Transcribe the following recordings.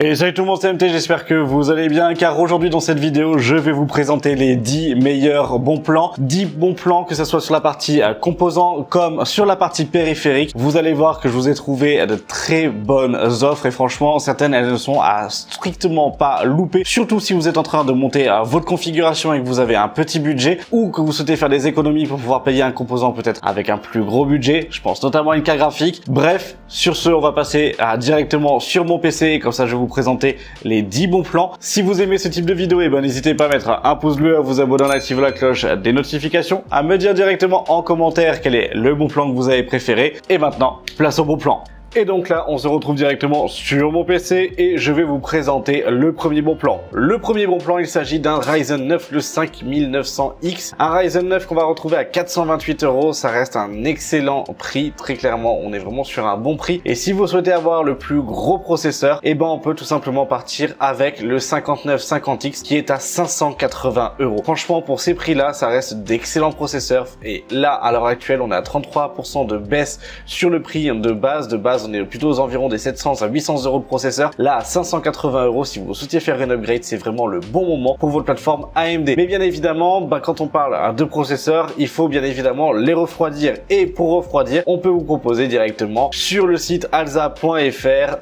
Et salut tout le monde, c'est MT, j'espère que vous allez bien, car aujourd'hui dans cette vidéo, je vais vous présenter les 10 meilleurs bons plans. 10 bons plans, que ce soit sur la partie composants comme sur la partie périphérique. Vous allez voir que je vous ai trouvé de très bonnes offres et franchement, certaines elles ne sont à strictement pas louper. Surtout si vous êtes en train de monter votre configuration et que vous avez un petit budget ou que vous souhaitez faire des économies pour pouvoir payer un composant peut-être avec un plus gros budget. Je pense notamment à une carte graphique. Bref, sur ce, on va passer directement sur mon PC, comme ça je vais vous présenter les 10 bons plans. Si vous aimez ce type de vidéo, n'hésitez pas à mettre un pouce bleu, à vous abonner, à activer la cloche des notifications, à me dire directement en commentaire quel est le bon plan que vous avez préféré. Et maintenant, place au bon plan. Et donc là, on se retrouve directement sur mon PC et je vais vous présenter le premier bon plan. Le premier bon plan, il s'agit d'un Ryzen 9, le 5900X. Un Ryzen 9 qu'on va retrouver à 428 €. Ça reste un excellent prix, très clairement. On est vraiment sur un bon prix. Et si vous souhaitez avoir le plus gros processeur, on peut tout simplement partir avec le 5950X qui est à 580 €. Franchement, pour ces prix-là, ça reste d'excellents processeurs. Et là, à l'heure actuelle, on est à 33% de baisse sur le prix de base. On est plutôt aux environs des 700 à 800 € de processeur. Là, à 580 €, si vous souhaitez faire un upgrade, c'est vraiment le bon moment pour votre plateforme AMD. Mais bien évidemment, quand on parle de processeurs, il faut bien évidemment les refroidir. Et pour refroidir, on peut vous proposer directement sur le site alza.fr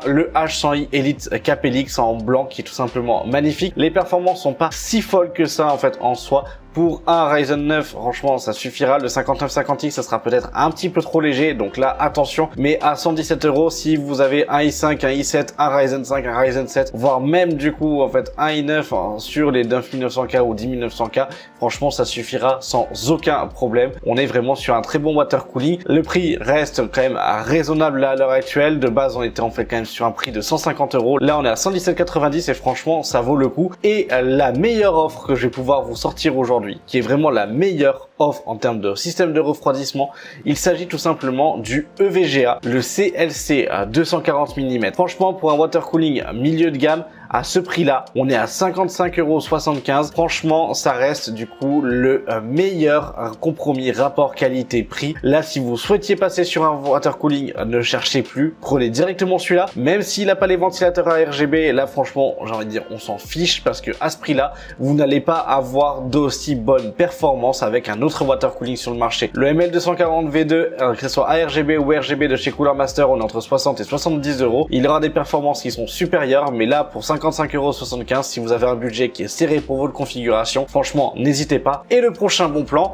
le H100i Elite Capelix en blanc qui est tout simplement magnifique. Les performances sont pas si folles que ça en fait en soi. Pour un Ryzen 9, franchement, ça suffira. Le 5950X, ça sera peut-être un petit peu trop léger. Donc là, attention. Mais à 117 €, si vous avez un i5, un i7, un Ryzen 5, un Ryzen 7, voire même du coup, en fait, un i9 sur les 9900K ou 10900K, franchement, ça suffira sans aucun problème. On est vraiment sur un très bon water cooling. Le prix reste quand même raisonnable là, à l'heure actuelle. De base, on était en fait quand même sur un prix de 150 €. Là, on est à 117,90 et franchement, ça vaut le coup. Et la meilleure offre que je vais pouvoir vous sortir aujourd'hui, qui est vraiment la meilleure offre en termes de système de refroidissement, il s'agit tout simplement du EVGA, le CLC à 240 mm. Franchement, pour un water cooling milieu de gamme, à ce prix-là, on est à 55,75 €. Franchement, ça reste du coup le meilleur compromis rapport qualité-prix. Là, si vous souhaitiez passer sur un water cooling, ne cherchez plus, prenez directement celui-là. Même s'il n'a pas les ventilateurs à RGB, là franchement, j'ai envie de dire, on s'en fiche parce que à ce prix-là, vous n'allez pas avoir d'aussi bonne performance avec un autre water cooling sur le marché. Le ML240 V2, que ce soit ARGB ou RGB de chez Cooler Master, on est entre 60 et 70 €. Il aura des performances qui sont supérieures, mais là, pour 55,75 €, si vous avez un budget qui est serré pour votre configuration, franchement, n'hésitez pas. Et le prochain bon plan,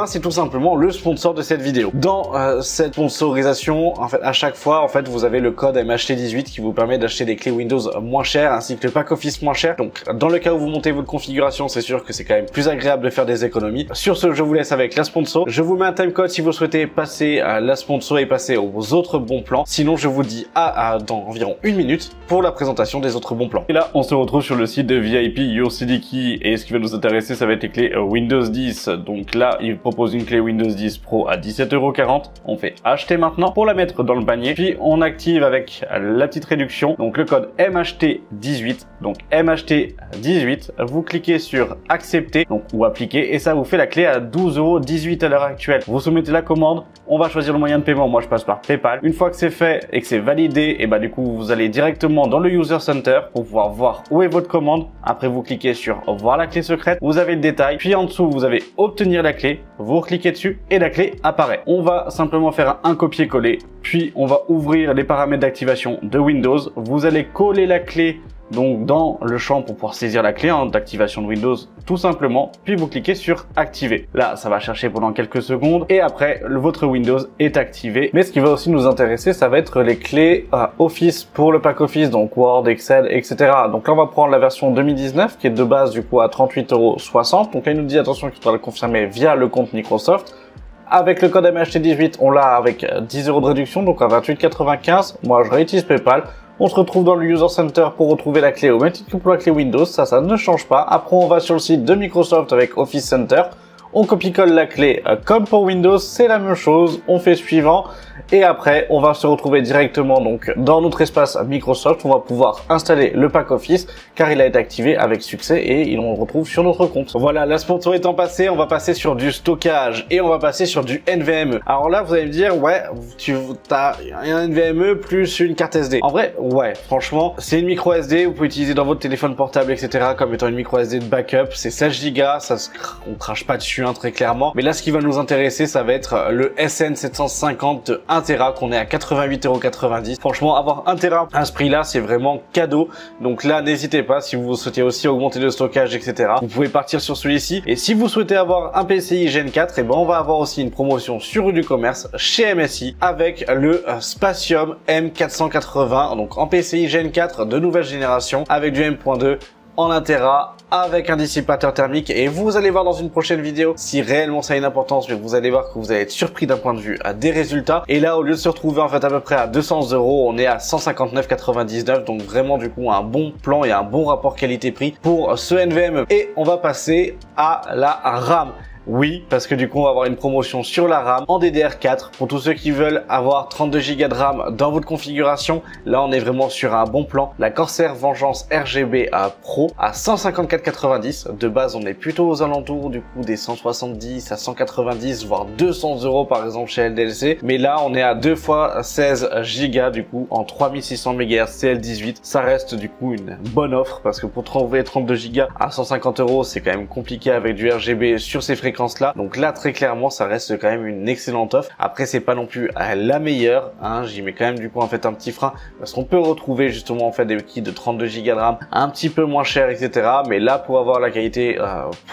c'est tout simplement le sponsor de cette vidéo. Dans cette sponsorisation, en fait, à chaque fois, en fait, vous avez le code MHT18 qui vous permet d'acheter des clés Windows moins chères, ainsi que le pack Office moins cher. Donc, dans le cas où vous montez votre configuration, c'est sûr que c'est quand même plus agréable de faire des économies. Sur ce, je vous laisse avec la sponsor. Je vous mets un timecode si vous souhaitez passer à la sponsor et passer aux autres bons plans. Sinon, je vous dis dans environ 1 minute pour la présentation des autres bons plans. Et là, on se retrouve sur le site de VIP YourCDKey et ce qui va nous intéresser, ça va être les clés Windows 10. Donc là, il propose une clé Windows 10 Pro à 17,40 €. On fait acheter maintenant pour la mettre dans le panier. Puis on active avec la petite réduction, donc le code MHT18. Donc MHT18, vous cliquez sur accepter ou appliquer et ça vous fait la clé à 12,18 € à l'heure actuelle. Vous soumettez la commande, on va choisir le moyen de paiement. Moi, je passe par PayPal. Une fois que c'est fait et que c'est validé, du coup, vous allez directement dans le User Center pour pouvoir voir où est votre commande. Après, vous cliquez sur voir la clé secrète. Vous avez le détail. Puis en dessous, vous avez obtenir la clé. Vous cliquez dessus et la clé apparaît. On va simplement faire un copier-coller. Puis, on va ouvrir les paramètres d'activation de Windows. Vous allez coller la clé donc dans le champ pour pouvoir saisir la clé d'activation de Windows tout simplement, puis vous cliquez sur activer. Là, ça va chercher pendant quelques secondes et après, votre Windows est activé. Mais ce qui va aussi nous intéresser, ça va être les clés Office pour le pack Office, donc Word, Excel, etc. Donc là, on va prendre la version 2019 qui est de base du coup à 38,60 €. Donc là, il nous dit attention qu'il faudra le confirmer via le compte Microsoft. Avec le code MHT18, on l'a avec 10 € de réduction, donc à 28,95 €. Moi, je réutilise PayPal. On se retrouve dans le User Center pour retrouver la clé au même titre que pour la clé Windows. Ça ne change pas. Après, on va sur le site de Microsoft avec Office Center. On copie-colle la clé comme pour Windows, c'est la même chose, on fait suivant. Et après, on va se retrouver directement donc dans notre espace Microsoft. On va pouvoir installer le pack Office car il a été activé avec succès et on le retrouve sur notre compte. Voilà, la sponsor étant passée, on va passer sur du stockage et on va passer sur du NVMe. Alors là, vous allez me dire, ouais, tu as un NVMe plus une carte SD. En vrai, ouais, franchement, c'est une micro SD, vous pouvez utiliser dans votre téléphone portable, etc. comme étant une micro SD de backup. C'est 16 Go, on crache pas dessus hein, très clairement. Mais là, ce qui va nous intéresser, ça va être le SN750 de 1 Tera qu'on est à 88,90 €. Franchement, avoir 1 Tera à ce prix-là, c'est vraiment cadeau. Donc là, n'hésitez pas si vous souhaitez aussi augmenter le stockage, etc. Vous pouvez partir sur celui-ci. Et si vous souhaitez avoir un PCI Gen 4, et ben on va avoir aussi une promotion sur du commerce chez MSI avec le Spatium M480, donc en PCI Gen 4 de nouvelle génération avec du M.2 en 1 Tera avec un dissipateur thermique et vous allez voir dans une prochaine vidéo si réellement ça a une importance, mais vous allez voir que vous allez être surpris d'un point de vue à des résultats. Et là, au lieu de se retrouver en fait à peu près à 200 €, on est à 159,99 €, donc vraiment du coup un bon plan et un bon rapport qualité-prix pour ce NVMe. Et on va passer à la RAM. Oui, parce que du coup, on va avoir une promotion sur la RAM en DDR4 pour tous ceux qui veulent avoir 32 Go de RAM dans votre configuration. Là, on est vraiment sur un bon plan. La Corsair Vengeance RGB Pro à 154,90 €. De base, on est plutôt aux alentours du coup des 170 à 190, voire 200 € par exemple chez LDLC. Mais là, on est à 2 fois 16 Go du coup en 3600 MHz CL18. Ça reste du coup une bonne offre parce que pour trouver 32 Go à 150 €, c'est quand même compliqué avec du RGB sur ces fréquences là. Donc là, très clairement, ça reste quand même une excellente offre. Après, c'est pas non plus la meilleure, hein. J'y mets quand même du coup en fait un petit frein parce qu'on peut retrouver justement en fait des kits de 32 Go de RAM un petit peu moins cher, etc. Mais là, pour avoir la qualité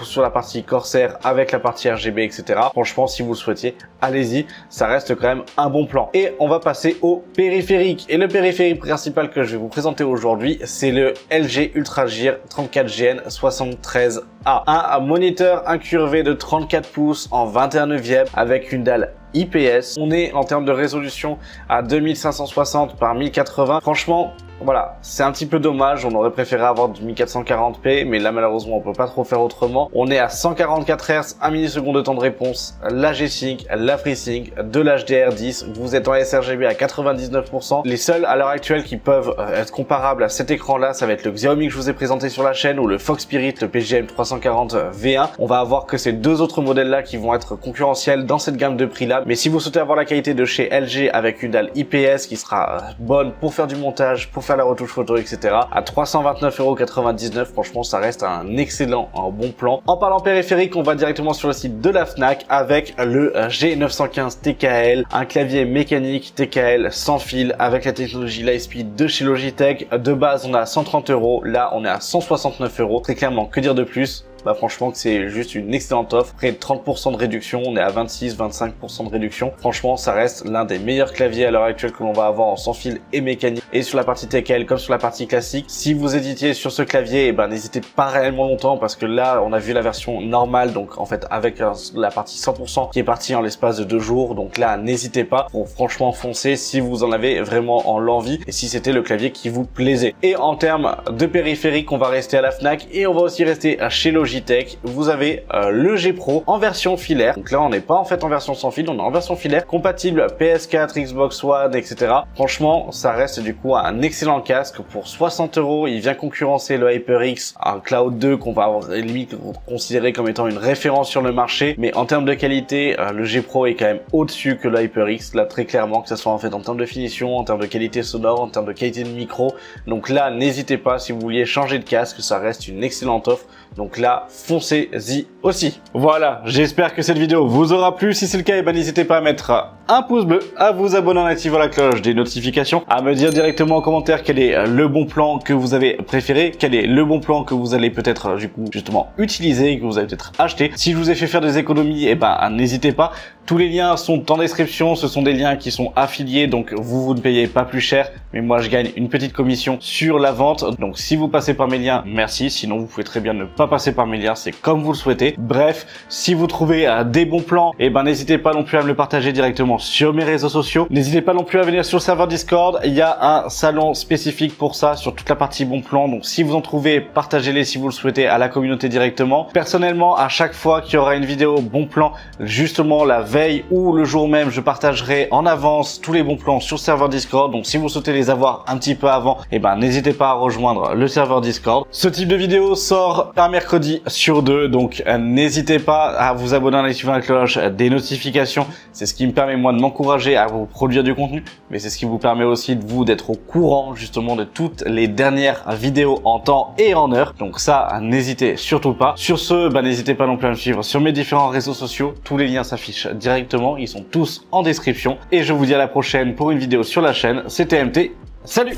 sur la partie Corsair avec la partie RGB, etc. Franchement, si vous le souhaitiez, allez-y. Ça reste quand même un bon plan. Et on va passer au périphérique. Et le périphérique principal que je vais vous présenter aujourd'hui, c'est le LG UltraGear 34GN 73A. Un moniteur incurvé de 34 pouces en 21/9 avec une dalle IPS. On est en termes de résolution à 2560 par 1080. Franchement, voilà, c'est un petit peu dommage, on aurait préféré avoir du 1440p, mais là malheureusement on peut pas trop faire autrement. On est à 144 Hz, 1 milliseconde de temps de réponse, la G-Sync, la FreeSync, de l'HDR10, vous êtes en sRGB à 99%. Les seuls à l'heure actuelle qui peuvent être comparables à cet écran là, ça va être le Xiaomi que je vous ai présenté sur la chaîne ou le Fox Spirit, le PGM 340 V1. On va avoir que ces deux autres modèles là qui vont être concurrentiels dans cette gamme de prix là, mais si vous souhaitez avoir la qualité de chez LG avec une dalle IPS qui sera bonne pour faire du montage, pour faire la retouche photo, etc. à 329,99 €, franchement ça reste un excellent, un bon plan. En parlant périphérique, on va directement sur le site de la Fnac avec le G915 TKL, un clavier mécanique TKL sans fil avec la technologie Lightspeed de chez Logitech. De base on est à 130 €, là on est à 169 €. Très clairement, que dire de plus? Bah franchement que c'est juste une excellente offre, près de 30% de réduction, on est à 26-25% de réduction. Franchement ça reste l'un des meilleurs claviers à l'heure actuelle que l'on va avoir en sans fil et mécanique, et sur la partie TKL comme sur la partie classique. Si vous éditiez sur ce clavier, n'hésitez pas réellement longtemps parce que là on a vu la version normale, donc en fait avec la partie 100% qui est partie en l'espace de 2 jours, donc là n'hésitez pas pour franchement foncer si vous en avez vraiment en l'envie et si c'était le clavier qui vous plaisait. Et en termes de périphérique, on va rester à la Fnac et on va aussi rester chez Logitech. Vous avez le G Pro en version filaire. Donc là, on n'est pas en fait en version sans fil, on est en version filaire, compatible PS4, Xbox One, etc. Franchement, ça reste du coup un excellent casque pour 60 €. Il vient concurrencer le HyperX, un Cloud 2 qu'on va limite considérer comme étant une référence sur le marché. Mais en termes de qualité, le G Pro est quand même au-dessus que le HyperX. Là, très clairement, que ce soit en fait en termes de finition, en termes de qualité sonore, en termes de qualité de micro. Donc là, n'hésitez pas si vous vouliez changer de casque, ça reste une excellente offre. Donc là, foncez-y aussi. Voilà, j'espère que cette vidéo vous aura plu. Si c'est le cas, n'hésitez pas à mettre un pouce bleu, à vous abonner en activant la cloche des notifications, à me dire directement en commentaire quel est le bon plan que vous avez préféré, quel est le bon plan que vous allez peut-être du coup justement utiliser, que vous avez peut-être acheté. Si je vous ai fait faire des économies, n'hésitez pas. Tous les liens sont en description, ce sont des liens qui sont affiliés, donc vous ne payez pas plus cher, mais moi je gagne une petite commission sur la vente. Donc si vous passez par mes liens, merci, sinon vous pouvez très bien ne pas passer par mes liens, c'est comme vous le souhaitez. Bref, si vous trouvez des bons plans, et ben n'hésitez pas non plus à me le partager directement sur mes réseaux sociaux. N'hésitez pas non plus à venir sur le serveur Discord, il y a un salon spécifique pour ça, sur toute la partie bons plans. Donc si vous en trouvez, partagez-les si vous le souhaitez à la communauté directement. Personnellement, à chaque fois qu'il y aura une vidéo bon plan, justement la veille ou le jour même, je partagerai en avance tous les bons plans sur le serveur Discord. Donc si vous souhaitez les avoir un petit peu avant, et ben n'hésitez pas à rejoindre le serveur Discord. Ce type de vidéo sort un mercredi sur 2, donc n'hésitez pas à vous abonner en activant la cloche des notifications. C'est ce qui me permet moi de m'encourager à vous produire du contenu, mais c'est ce qui vous permet aussi de vous d'être au courant justement de toutes les dernières vidéos en temps et en heure. Donc ça, n'hésitez surtout pas. Sur ce, n'hésitez pas non plus à me suivre sur mes différents réseaux sociaux. Tous les liens s'affichent directement, ils sont tous en description. Et je vous dis à la prochaine pour une vidéo sur la chaîne. C'était MT, salut!